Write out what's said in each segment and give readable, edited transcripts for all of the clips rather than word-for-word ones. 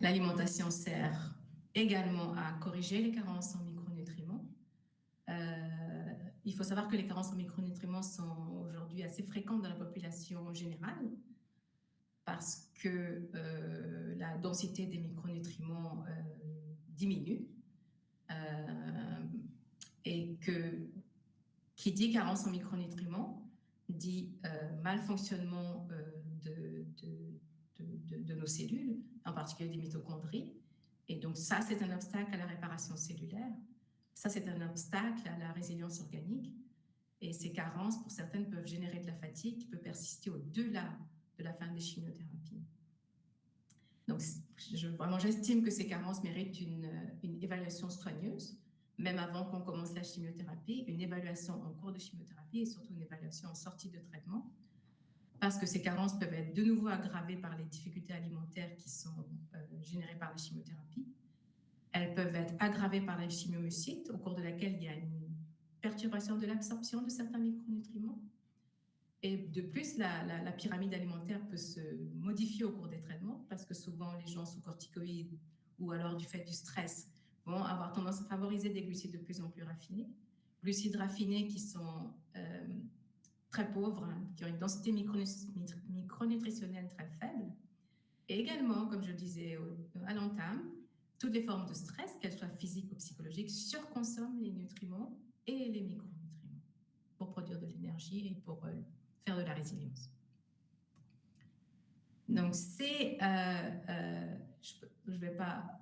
L'alimentation sert également à corriger les carences en micronutriments. Il faut savoir que les carences en micronutriments sont aujourd'hui assez fréquentes dans la population générale parce que la densité des micronutriments diminue et que qui dit carence en micronutriments dit malfonctionnement de nos cellules, en particulier des mitochondries. Et donc ça, c'est un obstacle à la réparation cellulaire. Ça, c'est un obstacle à la résilience organique. Et ces carences, pour certaines, peuvent générer de la fatigue qui peut persister au-delà de la fin des chimiothérapies. Donc, j'estime que ces carences méritent une évaluation soigneuse, même avant qu'on commence la chimiothérapie, une évaluation en cours de chimiothérapie et surtout une évaluation en sortie de traitement, parce que ces carences peuvent être de nouveau aggravées par les difficultés alimentaires qui sont générées par la chimiothérapie. Elles peuvent être aggravées par la chimiomycite, au cours de laquelle il y a une perturbation de l'absorption de certains micronutriments. Et de plus, la pyramide alimentaire peut se modifier au cours des traitements parce que souvent, les gens sous corticoïdes ou alors du fait du stress vont avoir tendance à favoriser des glucides de plus en plus raffinés. Glucides raffinés qui sont très pauvres, hein, qui ont une densité micronutritionnelle très faible. Et également, comme je le disais à l'entame, toutes les formes de stress, qu'elles soient physiques ou psychologiques, surconsomment les nutriments et les micronutriments pour produire de l'énergie et pour faire de la résilience. Donc, c'est, je vais pas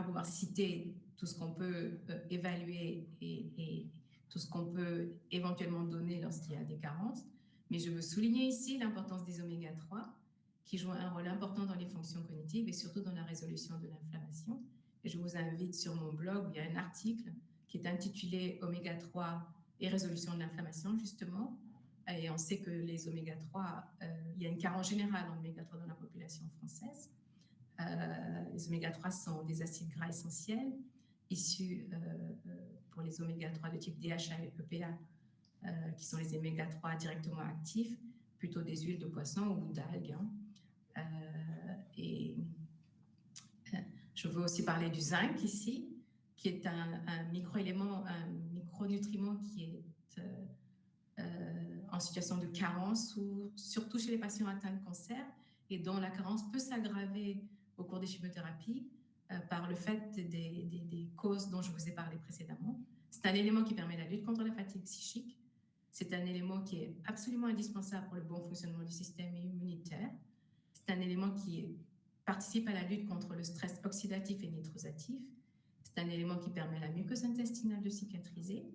pouvoir citer tout ce qu'on peut évaluer et tout ce qu'on peut éventuellement donner lorsqu'il y a des carences, mais je veux souligner ici l'importance des oméga 3 qui jouent un rôle important dans les fonctions cognitives et surtout dans la résolution de l'inflammation. Et je vous invite sur mon blog, où il y a un article qui est intitulé Oméga 3 et résolution de l'inflammation, justement. Et on sait que les oméga 3, il y a une carence générale en oméga 3 dans la population française. Les oméga 3 sont des acides gras essentiels issus pour les oméga 3 de type DHA et EPA, qui sont les oméga 3 directement actifs, plutôt des huiles de poisson ou d'algues. Hein. Et je veux aussi parler du zinc ici, qui est un microélément, un micronutriment qui est en situation de carence, ou surtout chez les patients atteints de cancer, et dont la carence peut s'aggraver au cours des chimiothérapies par le fait des causes dont je vous ai parlé précédemment. C'est un élément qui permet la lutte contre la fatigue psychique. C'est un élément qui est absolument indispensable pour le bon fonctionnement du système immunitaire. C'est un élément qui participe à la lutte contre le stress oxydatif et nitrosatif. C'est un élément qui permet à la muqueuse intestinale de cicatriser.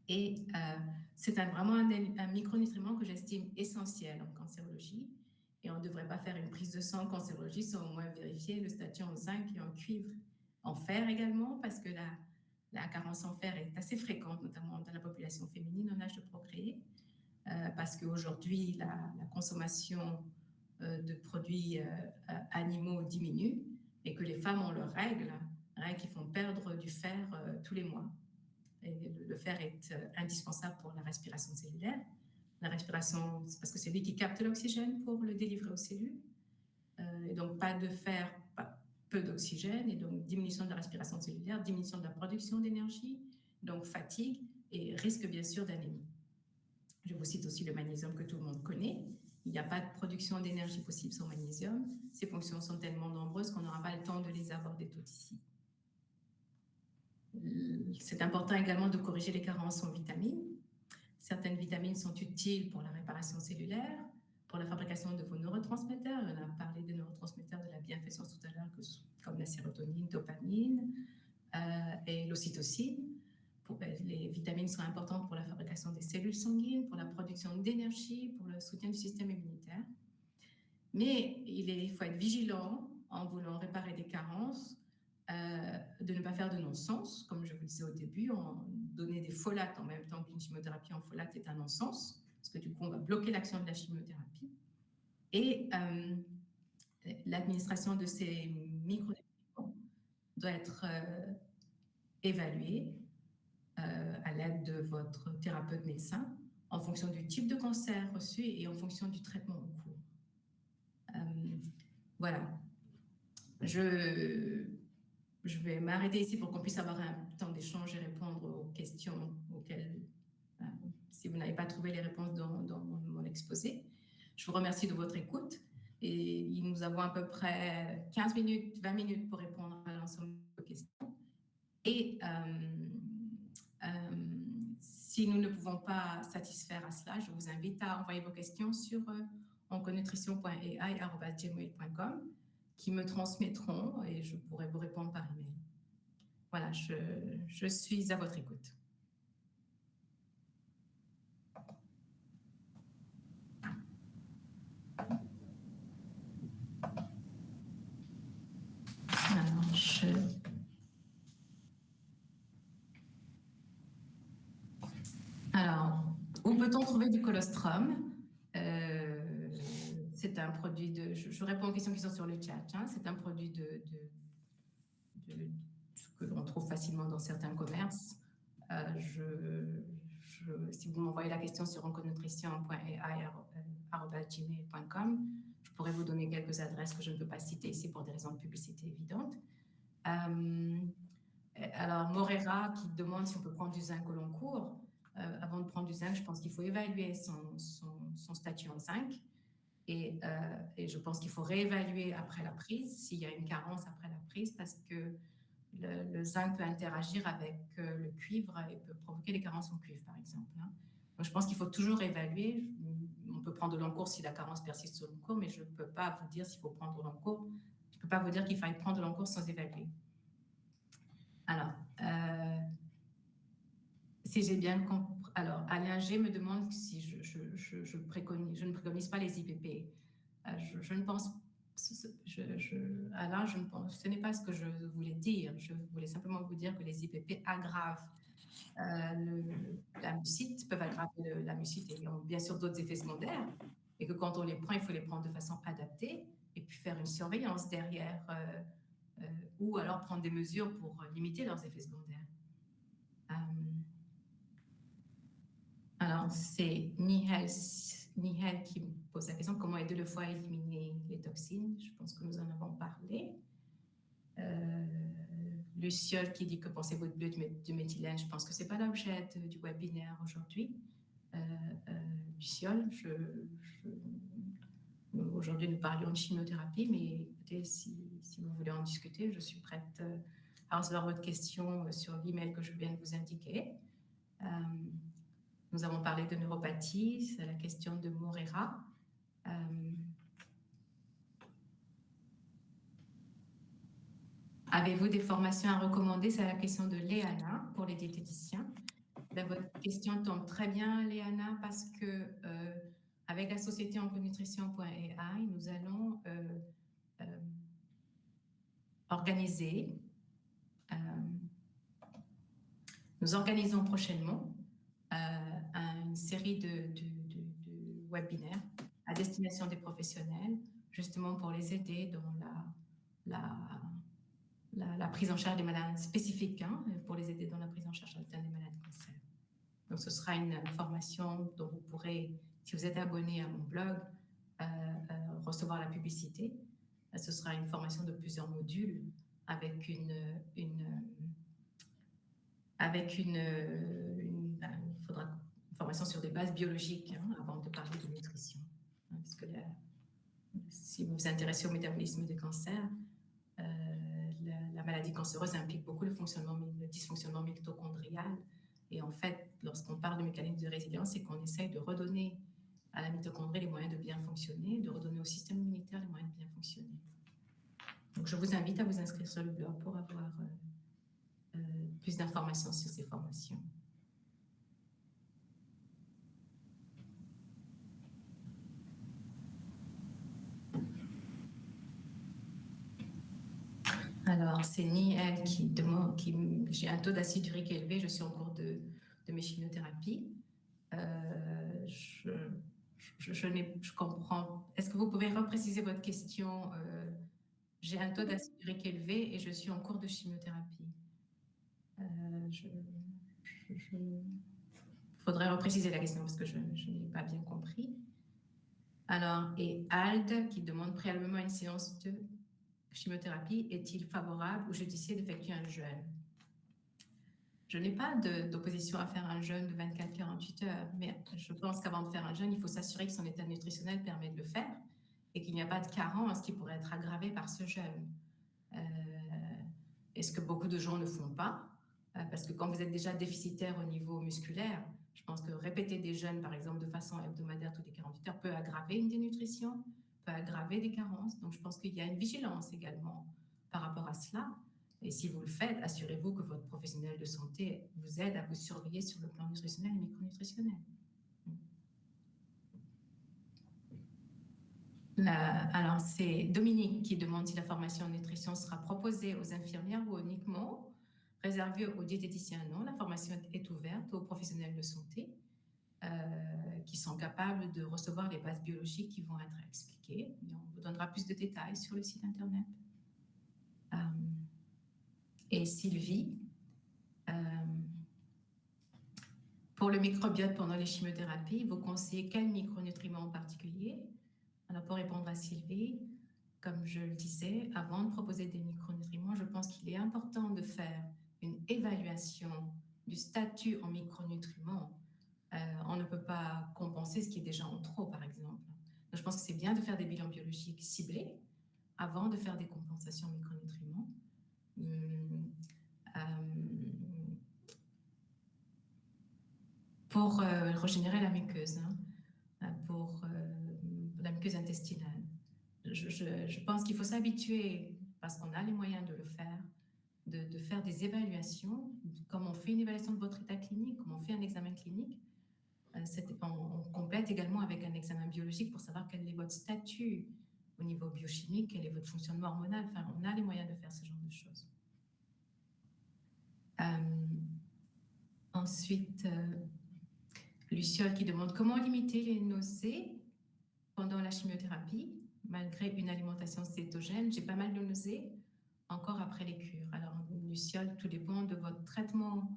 Et c'est vraiment un micronutriment que j'estime essentiel en cancérologie. Et on ne devrait pas faire une prise de sang en cancérologie sans au moins vérifier le statut en zinc et en cuivre, en fer également, parce que la carence en fer est assez fréquente, notamment dans la population féminine en âge de procréer, parce qu'aujourd'hui, la consommation de produits animaux diminue et que les femmes ont leurs règles qui font perdre du fer tous les mois. Et le fer est indispensable pour la respiration cellulaire. La respiration, c'est parce que c'est lui qui capte l'oxygène pour le délivrer aux cellules. Et donc, pas de fer, peu d'oxygène, et donc diminution de la respiration cellulaire, diminution de la production d'énergie, donc fatigue et risque bien sûr d'anémie. Je vous cite aussi le magnésium que tout le monde connaît. Il n'y a pas de production d'énergie possible sans magnésium. Ses fonctions sont tellement nombreuses qu'on n'aura pas le temps de les aborder toutes ici. C'est important également de corriger les carences en vitamines. Certaines vitamines sont utiles pour la réparation cellulaire, pour la fabrication de vos neurotransmetteurs. On a parlé des neurotransmetteurs de la bienfaisance tout à l'heure, comme la sérotonine, dopamine et l'ocytocine. Les vitamines sont importantes pour la fabrication des cellules sanguines, pour la production d'énergie, pour le soutien du système immunitaire. Mais il faut être vigilant en voulant réparer des carences, de ne pas faire de non-sens, comme je vous le disais au début, donner des folates en même temps qu'une chimiothérapie en folate est un non-sens, parce que du coup, on va bloquer l'action de la chimiothérapie. Et l'administration de ces micronutriments doit être évaluée à l'aide de votre thérapeute médecin en fonction du type de cancer reçu et en fonction du traitement en cours. Voilà. Je vais m'arrêter ici pour qu'on puisse avoir un temps d'échange et répondre aux questions auxquelles, si vous n'avez pas trouvé les réponses dans mon exposé. Je vous remercie de votre écoute et nous avons à peu près 15 minutes, 20 minutes pour répondre à l'ensemble de vos questions. Et si nous ne pouvons pas satisfaire à cela, je vous invite à envoyer vos questions sur onconutrition.ai@gmail.com qui me transmettront et je pourrai vous répondre par email. Voilà, je suis à votre écoute. Alors, où peut-on trouver du colostrum? C'est un produit de... Je réponds aux questions qui sont sur le chat. Hein. C'est un produit que l'on trouve facilement dans certains commerces. Si vous m'envoyez la question sur onconutrition.ai@gmail.com, je pourrais vous donner quelques adresses que je ne peux pas citer ici pour des raisons de publicité évidentes. Alors, Morera qui demande si on peut prendre du zinc au long cours. Avant de prendre du zinc, je pense qu'il faut évaluer son statut en zinc. Et je pense qu'il faut réévaluer après la prise, s'il y a une carence après la prise, parce que le zinc peut interagir avec le cuivre et peut provoquer des carences en cuivre, par exemple. Hein. Donc, je pense qu'il faut toujours évaluer. On peut prendre de long cours si la carence persiste sur le long cours, mais je ne peux pas vous dire s'il faut prendre de long cours. Je ne peux pas vous dire qu'il faille prendre de long cours sans évaluer. Alors, si j'ai bien compris... Alors, Alain G me demande si je ne préconise pas les IPP. Je ne pense... Alain, je ne pense... Ce n'est pas ce que je voulais dire. Je voulais simplement vous dire que les IPP aggravent la mucite, peuvent aggraver la mucite et ont bien sûr d'autres effets secondaires. Et que quand on les prend, il faut les prendre de façon adaptée et puis faire une surveillance derrière ou alors prendre des mesures pour limiter leurs effets secondaires. Alors, c'est Nihal qui me pose la question, comment aider le foie à éliminer les toxines? Je pense que nous en avons parlé. Luciole qui dit que pensez-vous du méthylène? Je pense que ce n'est pas l'objet du webinaire aujourd'hui. Luciole, aujourd'hui nous parlions de chimiothérapie, mais écoutez, si vous voulez en discuter, je suis prête à recevoir votre question sur l'email que je viens de vous indiquer. Nous avons parlé de neuropathie, c'est la question de Morera. Avez-vous des formations à recommander? C'est la question de Léana pour les diététiciens. Là, votre question tombe très bien, Léana, parce que avec la société onconutrition.ai, nous allons organiser, nous organisons prochainement une série de webinaires à destination des professionnels, justement pour les aider dans la prise en charge des malades spécifiques, hein, pour les aider dans la prise en charge des malades de cancer. Donc, ce sera une formation dont vous pourrez, si vous êtes abonné à mon blog, recevoir la publicité. Ce sera une formation de plusieurs modules avec une formation sur des bases biologiques, hein, avant de parler de nutrition. Hein, parce que si vous vous intéressez au métabolisme des cancers, la maladie cancéreuse implique beaucoup le dysfonctionnement mitochondrial. Et en fait, lorsqu'on parle de mécanisme de résilience, c'est qu'on essaye de redonner à la mitochondrie les moyens de bien fonctionner, de redonner au système immunitaire les moyens de bien fonctionner. Donc, je vous invite à vous inscrire sur le blog pour avoir plus d'informations sur ces formations. Alors, c'est Niel qui demande, j'ai un taux d'acide urique élevé, je suis en cours de mes chimiothérapies. Je comprends. Est-ce que vous pouvez repréciser votre question? J'ai un taux d'acide urique élevé et je suis en cours de chimiothérapie. Faudrait repréciser la question parce que je n'ai pas bien compris. Alors, et Ald qui demande préalablement une séance de chimiothérapie, est-il favorable ou judicieux d'effectuer un jeûne? Je n'ai pas d'opposition à faire un jeûne de 24-48 heures, mais je pense qu'avant de faire un jeûne, il faut s'assurer que son état nutritionnel permet de le faire et qu'il n'y a pas de carence qui pourrait être aggravée par ce jeûne. Et ce que beaucoup de gens ne font pas, parce que quand vous êtes déjà déficitaire au niveau musculaire, je pense que répéter des jeûnes, par exemple, de façon hebdomadaire toutes les 48 heures, peut aggraver une dénutrition, peut aggraver des carences. Donc, je pense qu'il y a une vigilance également par rapport à cela. Et si vous le faites, assurez-vous que votre professionnel de santé vous aide à vous surveiller sur le plan nutritionnel et micronutritionnel. Alors, c'est Dominique qui demande si la formation en nutrition sera proposée aux infirmières ou uniquement réservée aux diététiciens. Non, la formation est ouverte aux professionnels de santé qui sont capables de recevoir les bases biologiques qui vont être expliquées. Et on vous donnera plus de détails sur le site internet. Et Sylvie, pour le microbiote pendant les chimiothérapies, vous conseillez quels micronutriments en particulier? Alors, pour répondre à Sylvie, comme je le disais, avant de proposer des micronutriments, je pense qu'il est important de faire une évaluation du statut en micronutriments. On ne peut pas compenser ce qui est déjà en trop, par exemple. Donc, je pense que c'est bien de faire des bilans biologiques ciblés avant de faire des compensations en micronutriments. Pour régénérer la muqueuse, pour la muqueuse intestinale. Je pense qu'il faut s'habituer, parce qu'on a les moyens de le faire, de faire des évaluations, comme on fait une évaluation de votre état clinique, comme on fait un examen clinique. On complète également avec un examen biologique pour savoir quel est votre statut au niveau biochimique, quel est votre fonctionnement hormonal. Enfin, on a les moyens de faire ce genre de choses. Ensuite, Luciole qui demande comment limiter les nausées pendant la chimiothérapie, malgré une alimentation cétogène. J'ai pas mal de nausées encore après les cures. Alors, Luciole, tout dépend de votre traitement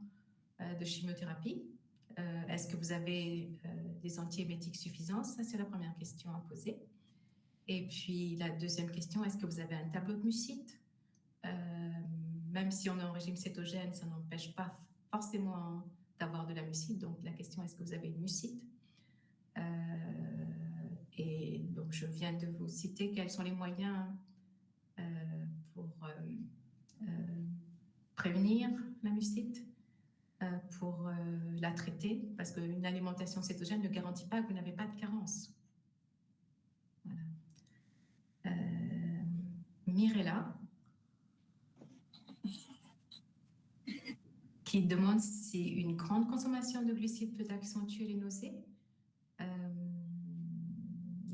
de chimiothérapie. Est-ce que vous avez des antiémétiques suffisants? Ça, c'est la première question à poser. Et puis, la deuxième question, est-ce que vous avez un tableau de mucite? Même si on est en régime cétogène, ça n'empêche pas forcément d'avoir de la mucite. Donc, la question, est-ce que vous avez une mucite? Et donc, je viens de vous citer quels sont les moyens pour prévenir la mucite, pour la traiter, parce qu'une alimentation cétogène ne garantit pas que vous n'avez pas de carence. Voilà. Mirella, qui demande si une grande consommation de glucides peut accentuer les nausées.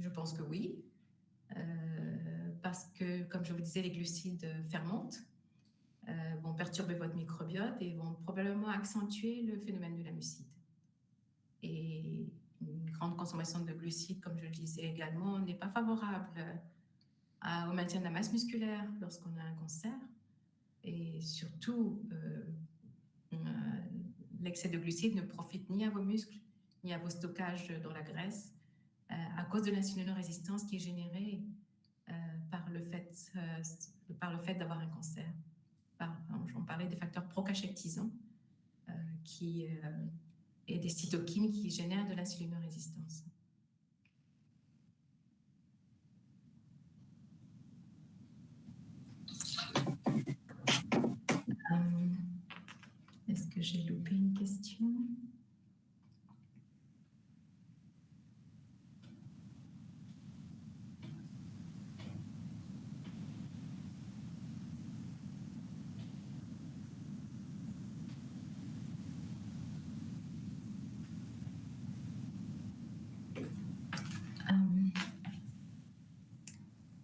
Je pense que oui, parce que, comme je vous disais, les glucides fermentent, vont perturber votre microbiote et vont probablement accentuer le phénomène de la mucite. Et une grande consommation de glucides, comme je le disais également, n'est pas favorable au maintien de la masse musculaire lorsqu'on a un cancer. Et surtout, l'excès de glucides ne profite ni à vos muscles, ni à vos stockages dans la graisse, à cause de l'insulinorésistance qui est générée par le fait d'avoir un cancer. On parlait des facteurs procachectisants et des cytokines qui génèrent de l'insulinorésistance. Est-ce que j'ai loupé une question?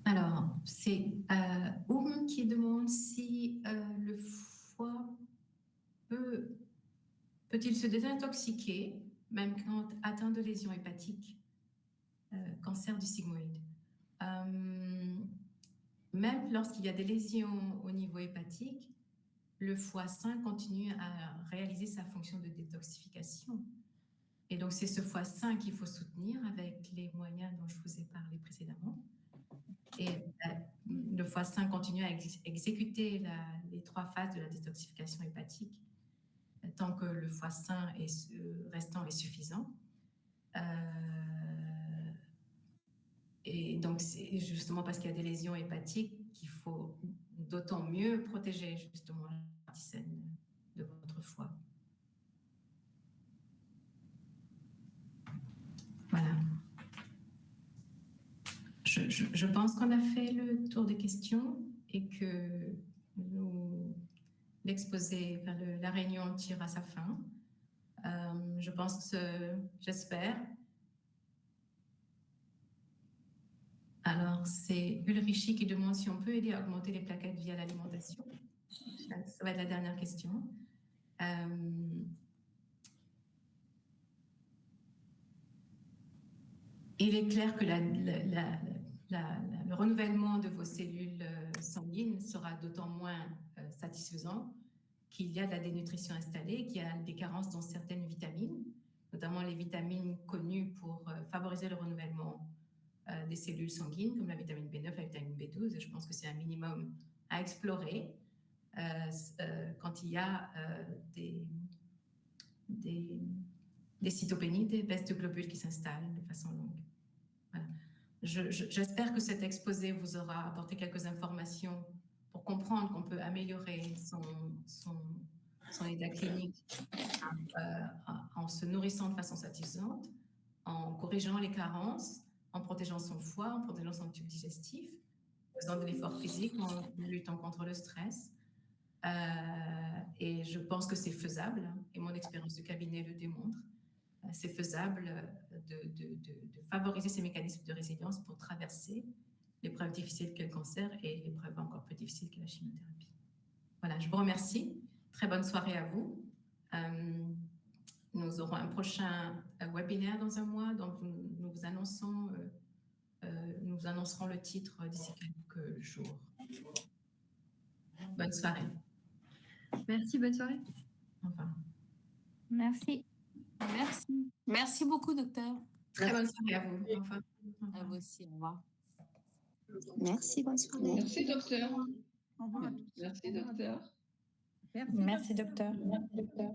Alors, c'est Oum qui demande si le foie peut-il se désintoxiquer, même quand atteint de lésions hépatiques, cancer du sigmoïde. Même lorsqu'il y a des lésions au niveau hépatique, le foie sain continue à réaliser sa fonction de détoxification. Et donc, c'est ce foie sain qu'il faut soutenir avec les moyens dont je vous ai parlé précédemment. Et le foie sain continue à exécuter les 3 phases de la détoxification hépatique tant que le foie sain restant est suffisant. Et donc, c'est justement parce qu'il y a des lésions hépatiques qu'il faut d'autant mieux protéger justement la partie saine de votre foie. Voilà. Je pense qu'on a fait le tour des questions et que l'exposé, la réunion tire à sa fin. Je pense, j'espère. Alors, c'est Ulrichi qui demande si on peut aider à augmenter les plaquettes via l'alimentation. Ça va être la dernière question. Il est clair que le renouvellement de vos cellules sanguines sera d'autant moins satisfaisant qu'il y a de la dénutrition installée, qu'il y a des carences dans certaines vitamines, notamment les vitamines connues pour favoriser le renouvellement des cellules sanguines, comme la vitamine B9, la vitamine B12. Et je pense que c'est un minimum à explorer quand il y a des cytopénies, des baisses de globules qui s'installent de façon longue. Voilà. J'espère que cet exposé vous aura apporté quelques informations pour comprendre qu'on peut améliorer son état clinique en se nourrissant de façon satisfaisante, en corrigeant les carences, en protégeant son foie, en protégeant son tube digestif, en faisant de l'effort physique, en luttant contre le stress. Et je pense que c'est faisable, et mon expérience de cabinet le démontre. C'est faisable de favoriser ces mécanismes de résilience pour traverser l'épreuve difficile qu'est le cancer et l'épreuve encore plus difficile qu'est la chimiothérapie. Voilà, je vous remercie. Très bonne soirée à vous. Nous aurons un prochain webinaire dans un mois, donc nous vous annoncerons le titre d'ici quelques jours. Bonne soirée. Merci, bonne soirée. Au revoir. Merci. Merci. Merci beaucoup, docteur. Très bonne soirée à vous. Au revoir. À vous aussi. Au revoir. Merci, bonne soirée. Merci, docteur. Au revoir. Merci, docteur. Merci, docteur. Merci, docteur.